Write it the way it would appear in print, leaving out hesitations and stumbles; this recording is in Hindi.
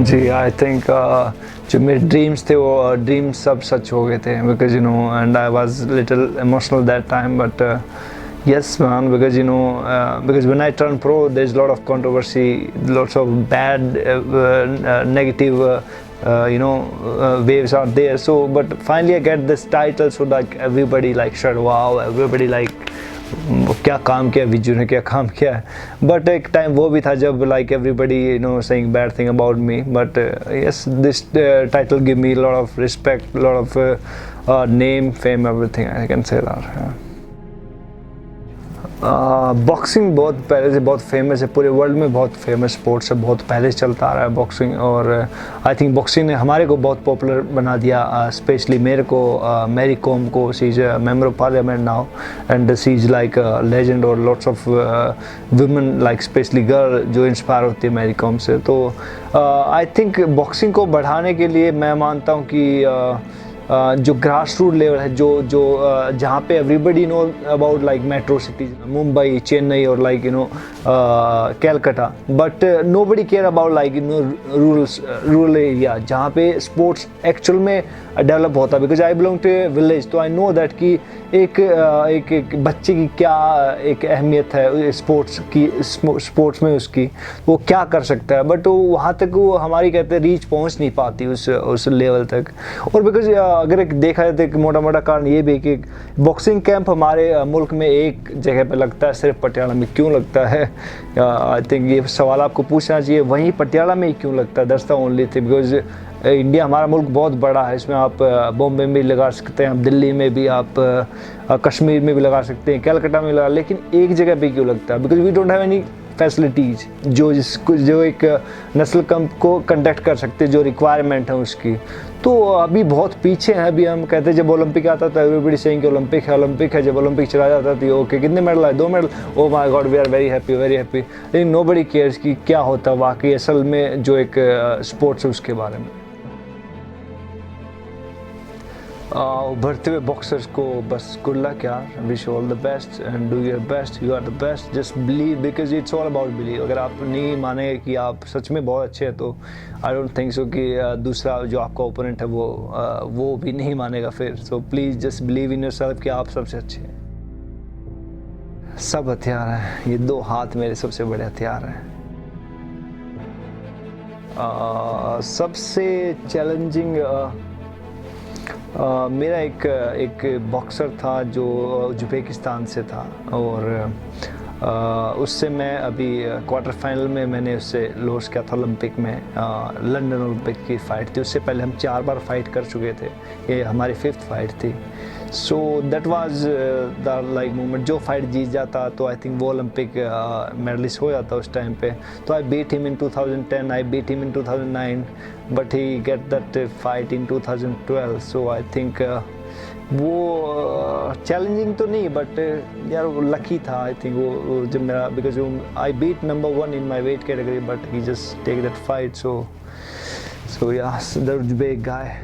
जी, आई थिंक जो मेरे ड्रीम्स थे वो ड्रीम्स सब सच हो गए थे, because and I was little emotional that time, but yes man, because because when I turned pro there's a lot of controversy, lots of bad negative waves out there. So but finally I get this title, so like everybody like said wow, everybody like क्या काम किया विजू ने, क्या काम किया है. बट एक टाइम वो भी था जब like everybody saying bad thing about me, but yes this title give me lot of respect, lot of name, fame, everything. I can say that. Boxing बहुत पहले से बहुत फेमस है, पूरे वर्ल्ड में बहुत फेमस स्पोर्ट्स है, बहुत पहले से चलता आ रहा है बॉक्सिंग. और आई थिंक बॉक्सिंग ने हमारे को बहुत पॉपुलर बना दिया, स्पेशली मेरे को, मैरी कॉम को. She is a member of parliament now and she is like legend, और lots of women like specially girl जो इंस्पायर होती है मैरी कॉम से. तो आई थिंक बॉक्सिंग को बढ़ाने के लिए मैं मानता हूँ कि जो ग्रास रूट लेवल है, जो जहाँ पे everybody know about like metro cities, Mumbai, Chennai और like Calcutta, but nobody care about like rural area जहाँ पे स्पोर्ट्स एक्चुअल में डेवलप होता है. Because I belong to a village, तो आई नो दैट कि एक बच्चे की क्या एक अहमियत है स्पोर्ट्स में, उसकी वो क्या कर सकता है, बट वो वहाँ तक वो हमारी कहते हैं रीच पहुँच नहीं पाती उस लेवल तक. और बिकॉज अगर एक देखा जाए तो एक मोटा मोटा कारण ये भी कि बॉक्सिंग कैंप हमारे मुल्क में एक जगह पे लगता है, सिर्फ पटियाला में. क्यों लगता है? आई थिंक ये सवाल आपको पूछना चाहिए, वहीं पटियाला में ही क्यों लगता है? That's the only thing. Because India, हमारा मुल्क बहुत बड़ा है, इसमें आप बॉम्बे में भी लगा सकते हैं, आप दिल्ली में भी, आप कश्मीर में भी लगा सकते हैं, कलकत्ता में लगा, लेकिन एक जगह पे क्यों लगता है? Because we don't have any facilities जो एक नेशनल कैंप को कंडक्ट कर सकते, जो रिक्वायरमेंट है उसकी. तो अभी बहुत पीछे हैं. अभी हम कहते हैं जब ओलंपिक आता था एवरीबडी सेइंग कि ओलंपिक है, जब ओलंपिक चला जाता था ओके कितने मेडल आए, 2 medal, oh my god we are very happy. लेकिन नोबडी केयर्स कि क्या होता वाकई असल में जो एक स्पोर्ट्स है उसके बारे में. उभरते हुए बॉक्सर्स को बस गुड लक यार, wish all the best and do your best, you are the best, just believe, because it's all about believe. अगर आप नहीं माने कि आप सच में बहुत अच्छे हैं तो आई डोंट थिंक सो कि दूसरा जो आपका ओपोनेंट है वो भी नहीं मानेगा फिर. So please just believe in your self कि आप सबसे अच्छे हैं. सब हथियार हैं, ये 2 हाथ मेरे सबसे बड़े हथियार हैं. सबसे चैलेंजिंग मेरा एक बॉक्सर था जो उज़्बेकिस्तान से था, और उससे मैं अभी क्वार्टर फाइनल में मैंने उससे लॉस किया था ओलंपिक में. लंदन ओलंपिक की फ़ाइट थी, उससे पहले हम 4 बार फाइट कर चुके थे, ये हमारी 5th फाइट थी. So that was the like moment. जो फाइट जीत जाता तो आई थिंक वो ओलंपिक मेडलिस्ट हो जाता उस टाइम पे. तो I beat him in 2010, I beat him in 2009, but he get that fight in 2012. So I think वो चैलेंजिंग तो नहीं, बट यार वो लकी था आई थिंक वो जब मेरा, because I beat number 1 in my weight category, but he just take that fight. So yeah that big guy.